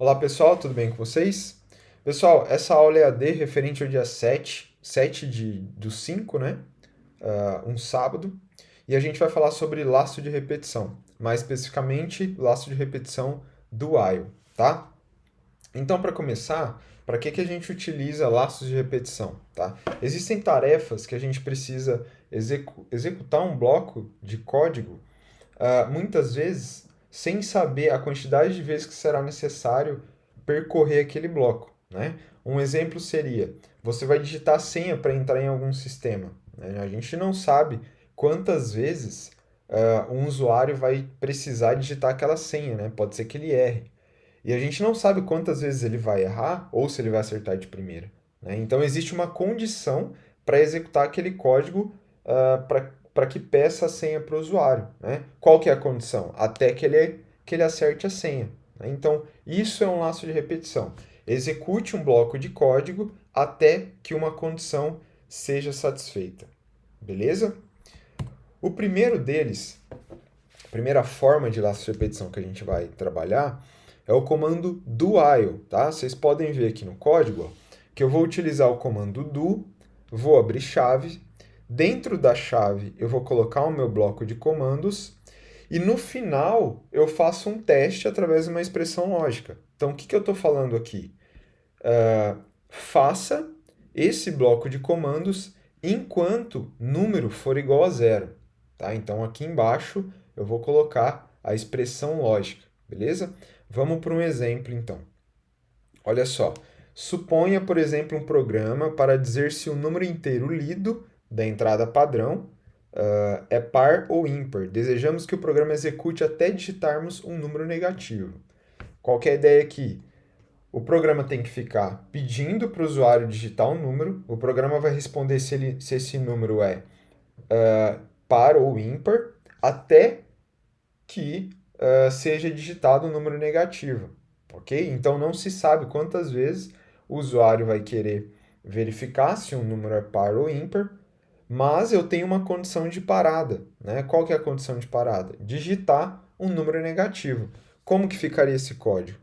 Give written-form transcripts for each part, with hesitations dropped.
Olá pessoal, tudo bem com vocês? Pessoal, essa aula é AD referente ao dia 7 do 5, né? Um sábado. E a gente vai falar sobre laço de repetição. Mais especificamente, laço de repetição do while, tá? Então, para começar, para que a gente utiliza laços de repetição, tá? Existem tarefas que a gente precisa executar um bloco de código muitas vezes sem saber a quantidade de vezes que será necessário percorrer aquele bloco, né? Um exemplo seria, você vai digitar a senha para entrar em algum sistema, né? A gente não sabe quantas vezes um usuário vai precisar digitar aquela senha, né? Pode ser que ele erre. E a gente não sabe quantas vezes ele vai errar ou se ele vai acertar de primeira, né? Então existe uma condição para executar aquele código para que peça a senha para o usuário, né? Qual que é a condição? Até que ele acerte a senha, né? Então isso é um laço de repetição. Execute um bloco de código até que uma condição seja satisfeita. Beleza? O primeiro deles, a primeira forma de laço de repetição que a gente vai trabalhar é o comando do while, tá? Vocês podem ver aqui no código ó, que eu vou utilizar o comando do, vou abrir chave, dentro da chave eu vou colocar o meu bloco de comandos e no final eu faço um teste através de uma expressão lógica. Então o que eu estou falando aqui? Faça esse bloco de comandos enquanto número for igual a zero. Tá? Então aqui embaixo eu vou colocar a expressão lógica, beleza? Vamos para um exemplo então. Olha só, suponha, por exemplo, um programa para dizer se o número inteiro lido da entrada padrão é par ou ímpar. Desejamos que o programa execute até digitarmos um número negativo. Qual que é a ideia aqui? O programa tem que ficar pedindo para o usuário digitar um número, o programa vai responder se esse número é par ou ímpar, até que seja digitado um número negativo, ok? Então não se sabe quantas vezes o usuário vai querer verificar se um número é par ou ímpar, mas eu tenho uma condição de parada, né? Qual que é a condição de parada? Digitar um número negativo. Como que ficaria esse código?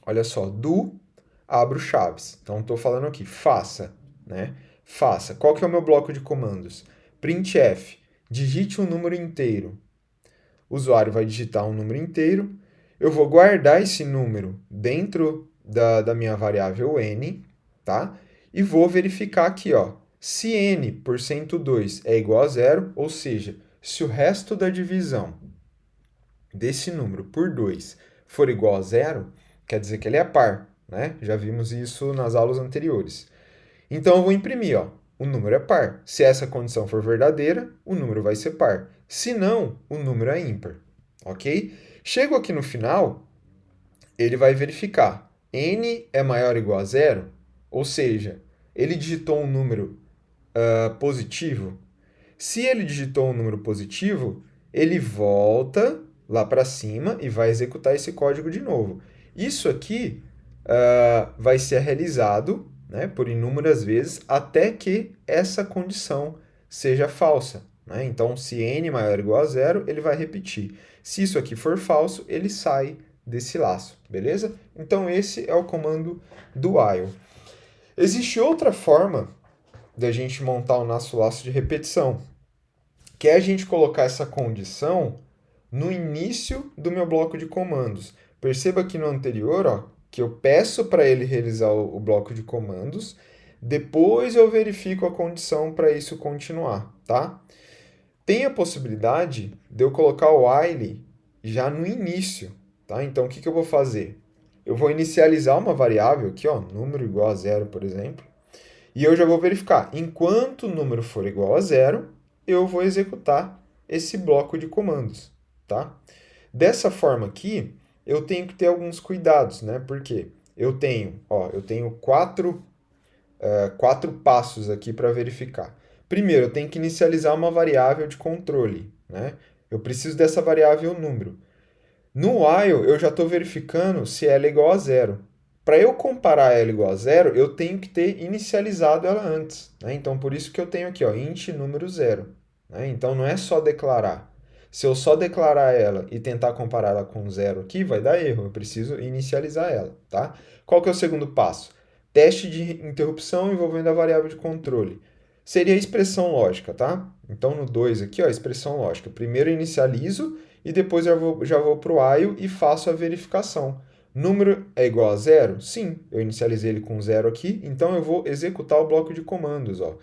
Olha só, do abro chaves. Então estou falando aqui, faça, né? Faça. Qual que é o meu bloco de comandos? Printf, digite um número inteiro. O usuário vai digitar um número inteiro. Eu vou guardar esse número dentro da minha variável n, tá? E vou verificar aqui, ó, se n por 102 é igual a zero, ou seja, se o resto da divisão desse número por 2 for igual a zero, quer dizer que ele é par, né? Já vimos isso nas aulas anteriores. Então eu vou imprimir, ó, o número é par. Se essa condição for verdadeira, o número vai ser par. Se não, o número é ímpar, ok? Chego aqui no final, ele vai verificar. N é maior ou igual a zero, ou seja, ele digitou um número positivo. Se ele digitou um número positivo, ele volta lá para cima e vai executar esse código de novo. Isso aqui vai ser realizado, né, por inúmeras vezes até que essa condição seja falsa, né? Então, se n maior ou igual a zero, ele vai repetir. Se isso aqui for falso, ele sai desse laço, beleza? Então, esse é o comando do while. Existe outra forma da gente montar o nosso laço de repetição, que é a gente colocar essa condição no início do meu bloco de comandos. Perceba que no anterior, ó, que eu peço para ele realizar o bloco de comandos, depois eu verifico a condição para isso continuar, tá? Tem a possibilidade de eu colocar o while já no início, tá? Então, o que eu vou fazer? Eu vou inicializar uma variável aqui, ó, número igual a zero, por exemplo, e eu já vou verificar. Enquanto o número for igual a zero, eu vou executar esse bloco de comandos, tá? Dessa forma aqui, eu tenho que ter alguns cuidados, né? Porque eu tenho quatro passos aqui para verificar. Primeiro, eu tenho que inicializar uma variável de controle, né? Eu preciso dessa variável número. No while, eu já estou verificando se ela é igual a zero. Para eu comparar ela igual a zero, eu tenho que ter inicializado ela antes, né? Então, por isso que eu tenho aqui, ó, int número zero, né? Então, não é só declarar. Se eu só declarar ela e tentar comparar ela com zero aqui, vai dar erro. Eu preciso inicializar ela, tá? Qual que é o segundo passo? Teste de interrupção envolvendo a variável de controle. Seria a expressão lógica, tá? Então, no 2 aqui, ó, expressão lógica. Primeiro eu inicializo e depois já vou para o while e faço a verificação. Número é igual a zero? Sim, eu inicializei ele com zero aqui, então eu vou executar o bloco de comandos, ó.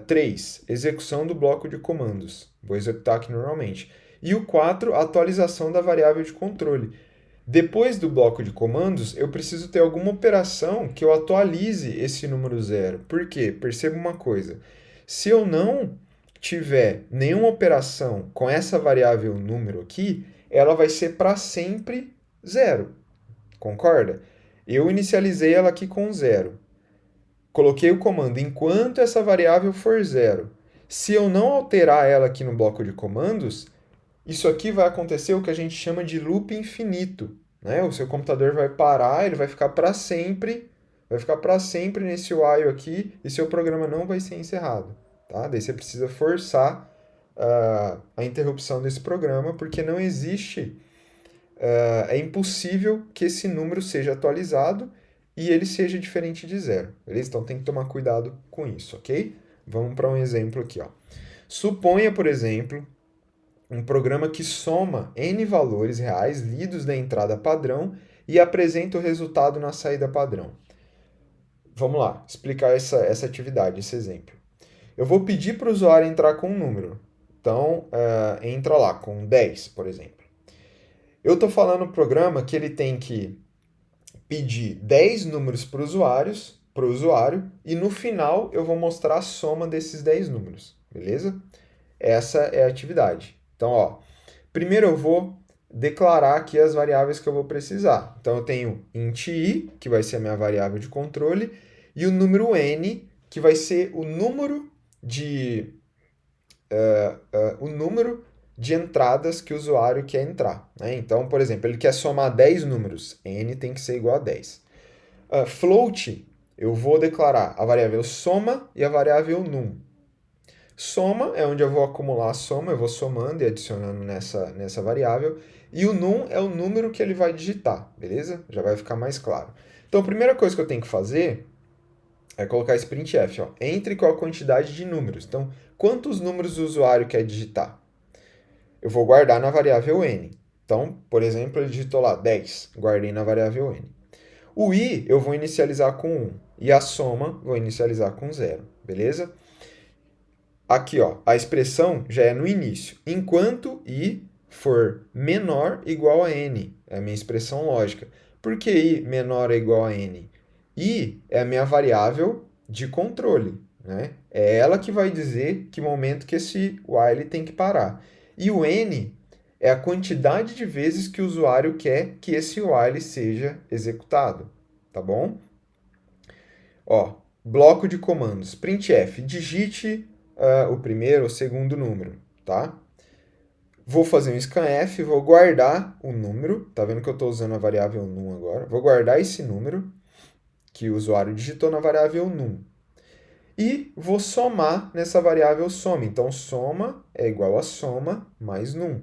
3, execução do bloco de comandos. Vou executar aqui normalmente. E o 4, atualização da variável de controle. Depois do bloco de comandos, eu preciso ter alguma operação que eu atualize esse número zero. Por quê? Perceba uma coisa. Se eu não tiver nenhuma operação com essa variável número aqui, ela vai ser para sempre zero. Concorda? Eu inicializei ela aqui com zero. Coloquei o comando enquanto essa variável for zero. Se eu não alterar ela aqui no bloco de comandos, isso aqui vai acontecer o que a gente chama de loop infinito. Né? O seu computador vai parar, ele vai ficar para sempre nesse while aqui e seu programa não vai ser encerrado. Tá? Daí você precisa forçar a interrupção desse programa, porque não existe, é impossível que esse número seja atualizado e ele seja diferente de zero. Beleza? Então tem que tomar cuidado com isso, ok? Vamos para um exemplo aqui. Ó. Suponha, por exemplo, um programa que soma n valores reais lidos da entrada padrão e apresenta o resultado na saída padrão. Vamos lá, explicar essa atividade, esse exemplo. Eu vou pedir para o usuário entrar com um número. Então, entra lá com 10, por exemplo. Eu estou falando no programa que ele tem que pedir 10 números para o usuário e no final eu vou mostrar a soma desses 10 números, beleza? Essa é a atividade. Então, ó, primeiro eu vou declarar aqui as variáveis que eu vou precisar. Então, eu tenho int i, que vai ser a minha variável de controle, e o número n, que vai ser o número de entradas que o usuário quer entrar. Né? Então, por exemplo, ele quer somar 10 números, n tem que ser igual a 10. Float, eu vou declarar a variável soma e a variável num. Soma é onde eu vou acumular a soma, eu vou somando e adicionando nessa variável. E o num é o número que ele vai digitar, beleza? Já vai ficar mais claro. Então, a primeira coisa que eu tenho que fazer é colocar esse printf, ó, entre com a quantidade de números. Então, quantos números o usuário quer digitar? Eu vou guardar na variável n. Então, por exemplo, ele digitou lá 10, guardei na variável n. O i eu vou inicializar com 1 e a soma vou inicializar com 0, beleza? Aqui, ó, a expressão já é no início. Enquanto i for menor ou igual a n, é a minha expressão lógica. Por que i menor ou igual a n? I é a minha variável de controle, né? É ela que vai dizer que momento que esse while tem que parar. E o n é a quantidade de vezes que o usuário quer que esse while seja executado, tá bom? Ó, bloco de comandos. Printf, digite o primeiro ou segundo número, tá? Vou fazer um scanf, vou guardar o número, tá vendo que eu estou usando a variável num agora? Vou guardar esse número que o usuário digitou na variável num. E vou somar nessa variável soma. Então, soma é igual a soma mais num.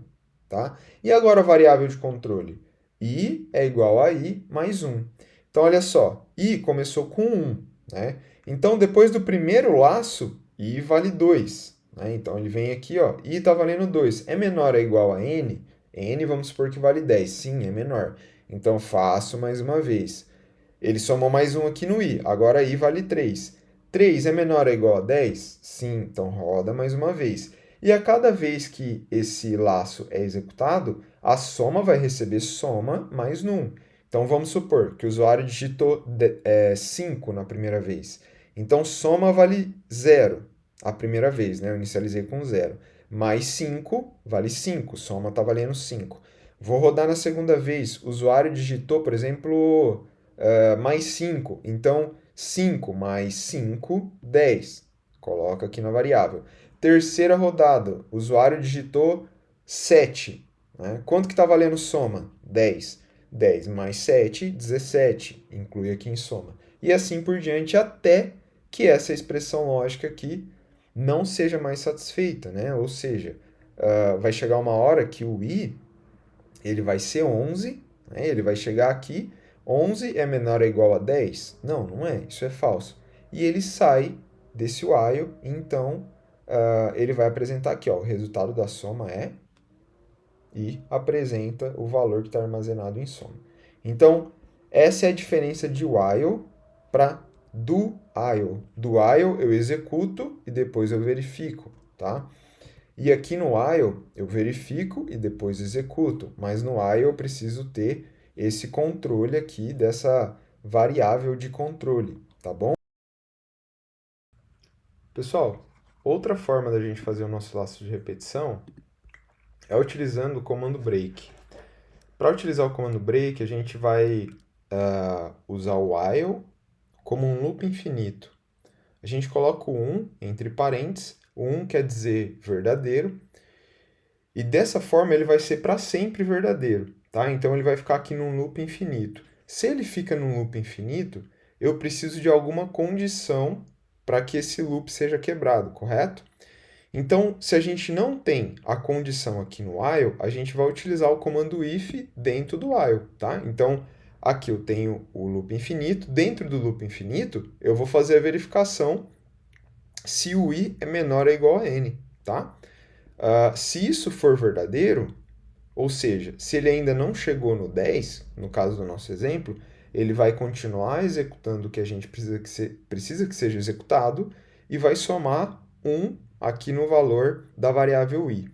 Tá? E agora a variável de controle? I é igual a i mais 1. Então, olha só. I começou com 1. Né? Então, depois do primeiro laço, i vale 2. Né? Então, ele vem aqui, ó, i está valendo 2. É menor ou igual a n? N, vamos supor que vale 10. Sim, é menor. Então, faço mais uma vez. Ele somou mais 1 aqui no i. Agora i vale 3. 3 é menor ou igual a 10? Sim, então roda mais uma vez. E a cada vez que esse laço é executado, a soma vai receber soma mais num. Então vamos supor que o usuário digitou 5 na primeira vez. Então soma vale 0 a primeira vez, né? Eu inicializei com 0. Mais 5 vale 5, soma está valendo 5. Vou rodar na segunda vez. O usuário digitou, por exemplo, mais 5. Então, 5 mais 5, 10. Coloca aqui na variável. Terceira rodada, o usuário digitou 7. Né? Quanto que está valendo soma? 10. 10 mais 7, 17. Inclui aqui em soma. E assim por diante, até que essa expressão lógica aqui não seja mais satisfeita. Né? Ou seja, vai chegar uma hora que o i ele vai ser 11, né? Ele vai chegar aqui, 11 é menor ou igual a 10? Não, não é, isso é falso. E ele sai desse while, então ele vai apresentar aqui, ó, o resultado da soma é, e apresenta o valor que está armazenado em soma. Então, essa é a diferença de while para do while. Do while eu executo e depois eu verifico, tá? E aqui no while eu verifico e depois executo, mas no while eu preciso ter esse controle aqui dessa variável de controle, tá bom? Pessoal, outra forma da gente fazer o nosso laço de repetição é utilizando o comando break. Para utilizar o comando break, a gente vai usar o while como um loop infinito. A gente coloca o 1 entre parênteses, o 1 quer dizer verdadeiro, e dessa forma ele vai ser para sempre verdadeiro, tá? Então ele vai ficar aqui num loop infinito. Se ele fica num loop infinito, eu preciso de alguma condição para que esse loop seja quebrado, correto? Então, se a gente não tem a condição aqui no while, a gente vai utilizar o comando if dentro do while, tá? Então, aqui eu tenho o loop infinito. Dentro do loop infinito, eu vou fazer a verificação se o i é menor ou igual a n, tá? Se isso for verdadeiro, ou seja, se ele ainda não chegou no 10, no caso do nosso exemplo, ele vai continuar executando o que a gente precisa que seja executado e vai somar 1 aqui no valor da variável i.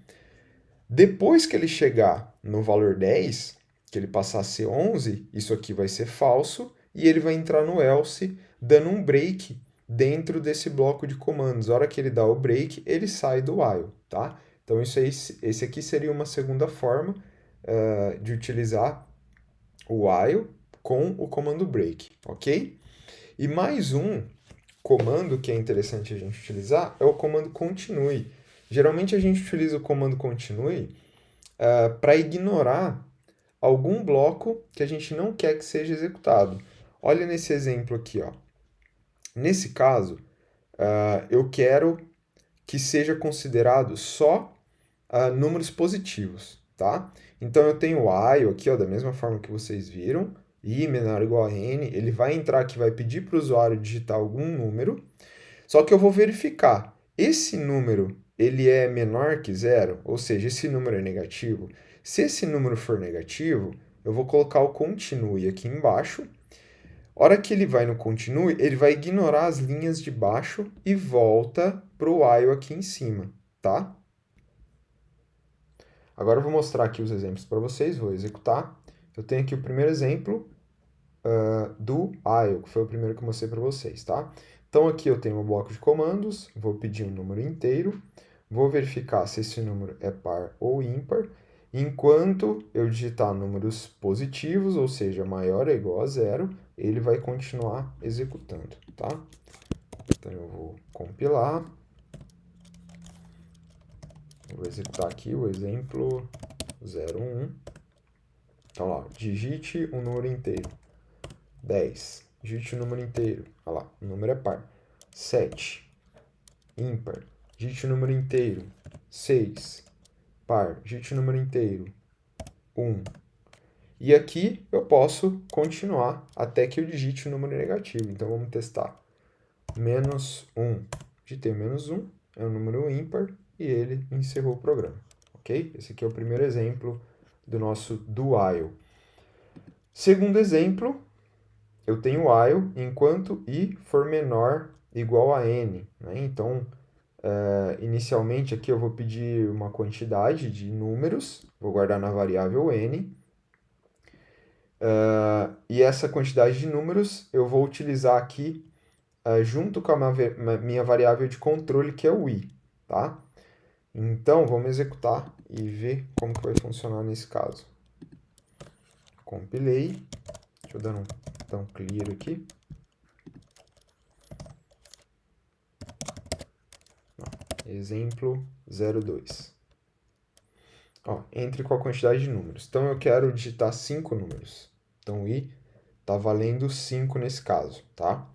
Depois que ele chegar no valor 10, que ele passar a ser 11, isso aqui vai ser falso e ele vai entrar no else, dando um break dentro desse bloco de comandos. A hora que ele dá o break, ele sai do while, tá? Então, esse aqui seria uma segunda forma de utilizar o while com o comando break, ok? E mais um comando que é interessante a gente utilizar é o comando continue. Geralmente a gente utiliza o comando continue para ignorar algum bloco que a gente não quer que seja executado. Olha nesse exemplo aqui, ó. Nesse caso, eu quero que seja considerado só números positivos, tá? Então eu tenho o while aqui, ó, da mesma forma que vocês viram, i menor ou igual a n, ele vai entrar aqui, vai pedir para o usuário digitar algum número, só que eu vou verificar, esse número ele é menor que zero, ou seja, esse número é negativo. Se esse número for negativo, eu vou colocar o continue aqui embaixo. A hora que ele vai no continue, ele vai ignorar as linhas de baixo e volta para o while aqui em cima, tá? Agora eu vou mostrar aqui os exemplos para vocês, vou executar. Eu tenho aqui o primeiro exemplo do while, que foi o primeiro que eu mostrei para vocês, tá? Então aqui eu tenho um bloco de comandos, vou pedir um número inteiro, vou verificar se esse número é par ou ímpar. Enquanto eu digitar números positivos, ou seja, maior ou igual a zero, ele vai continuar executando, tá? Então eu vou compilar. Vou executar aqui o exemplo 01. Então lá, digite um número inteiro. 10. Digite o número inteiro. Olha lá, o número é par. 7. Ímpar. Digite o número inteiro. 6. Par. Digite o número inteiro. 1. E aqui eu posso continuar até que eu digite o número negativo. Então vamos testar. Menos 1. Digitei menos 1. É um número ímpar e ele encerrou o programa. Ok? Esse aqui é o primeiro exemplo do nosso do while. Segundo exemplo, eu tenho while enquanto i for menor igual a n. Né? Então, inicialmente aqui eu vou pedir uma quantidade de números, vou guardar na variável n. E essa quantidade de números eu vou utilizar aqui junto com a minha variável de controle, que é o i. Tá? Então, vamos executar e ver como que vai funcionar nesse caso. Compilei. Deixa eu dar um clear aqui. Exemplo 02. Ó, entre com a quantidade de números. Então, eu quero digitar 5 números. Então, o i está valendo 5 nesse caso, tá?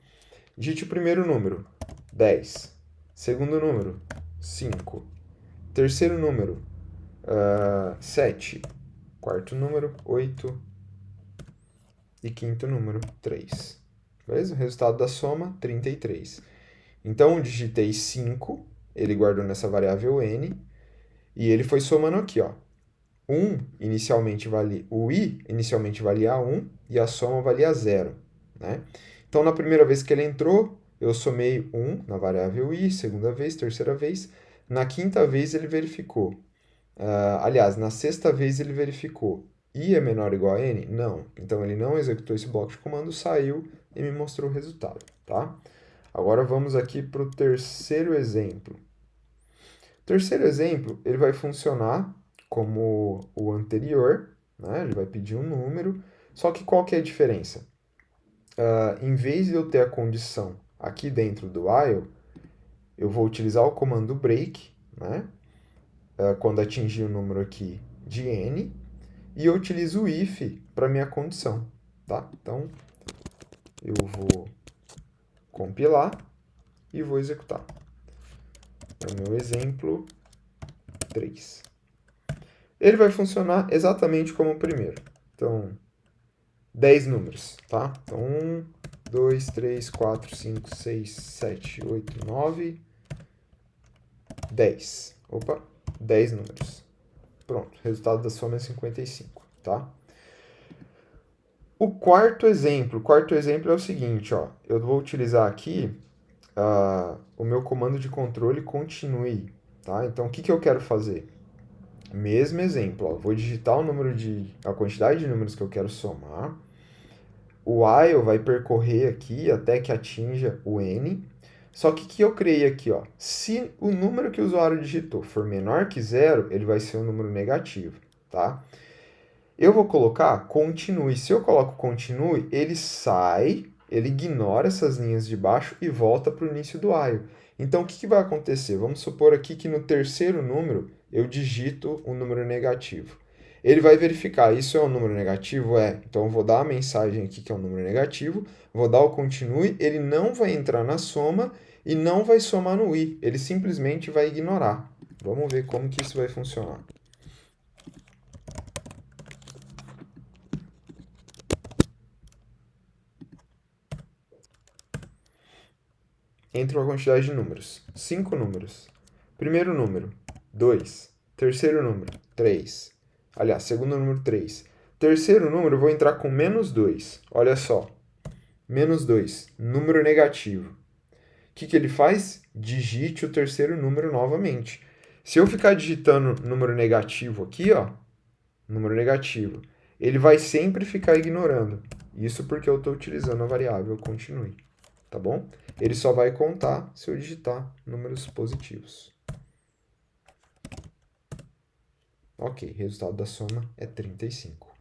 Digite o primeiro número, 10. Segundo número, 5. Terceiro número, 7. Quarto número, 8. E quinto número, 3. Beleza? O resultado da soma, 33. Então, eu digitei 5, ele guardou nessa variável n, e ele foi somando aqui, ó. O i inicialmente valia 1 e a soma valia 0. Né? Então, na primeira vez que ele entrou, eu somei 1 na variável i, segunda vez, terceira vez. Na quinta vez, ele verificou. Aliás, na sexta vez, ele verificou. I é menor ou igual a n? Não. Então, ele não executou esse bloco de comando, saiu e me mostrou o resultado. Tá? Agora, vamos aqui para o terceiro exemplo. O terceiro exemplo, ele vai funcionar como o anterior, né? Ele vai pedir um número, só que qual que é a diferença? Em vez de eu ter a condição aqui dentro do while, eu vou utilizar o comando break, né? Quando atingir o número aqui de n, e eu utilizo o if para minha condição, tá? Então, eu vou compilar e vou executar. É o meu exemplo 3. Ele vai funcionar exatamente como o primeiro. Então, 10 números, tá? Então, 1, 2, 3, 4, 5, 6, 7, 8, 9, 10. Opa, 10 números. Pronto, o resultado da soma é 55, tá? O quarto exemplo é o seguinte, ó. Eu vou utilizar aqui o meu comando de controle continue, tá? Então, o que eu quero fazer? Mesmo exemplo, ó, vou digitar a quantidade de números que eu quero somar. O while vai percorrer aqui até que atinja o n. Só que o que eu criei aqui, ó, se o número que o usuário digitou for menor que 0, ele vai ser um número negativo, tá? Eu vou colocar continue. Se eu coloco continue, ele sai, ele ignora essas linhas de baixo e volta para o início do while. Então, o que vai acontecer? Vamos supor aqui que no terceiro número eu digito um número negativo. Ele vai verificar, isso é um número negativo? É. Então, eu vou dar a mensagem aqui que é um número negativo, vou dar o continue, ele não vai entrar na soma e não vai somar no i, ele simplesmente vai ignorar. Vamos ver como que isso vai funcionar. Entra uma quantidade de números. 5 números. Primeiro número, 2. Terceiro número, 3. Aliás, segundo número, 3. Terceiro número, eu vou entrar com menos 2. Olha só. Menos 2, número negativo. O que ele faz? Digite o terceiro número novamente. Se eu ficar digitando número negativo aqui, ó, número negativo, ele vai sempre ficar ignorando. Isso porque eu estou utilizando a variável continue. Tá bom? Ele só vai contar se eu digitar números positivos. Ok, resultado da soma é 35.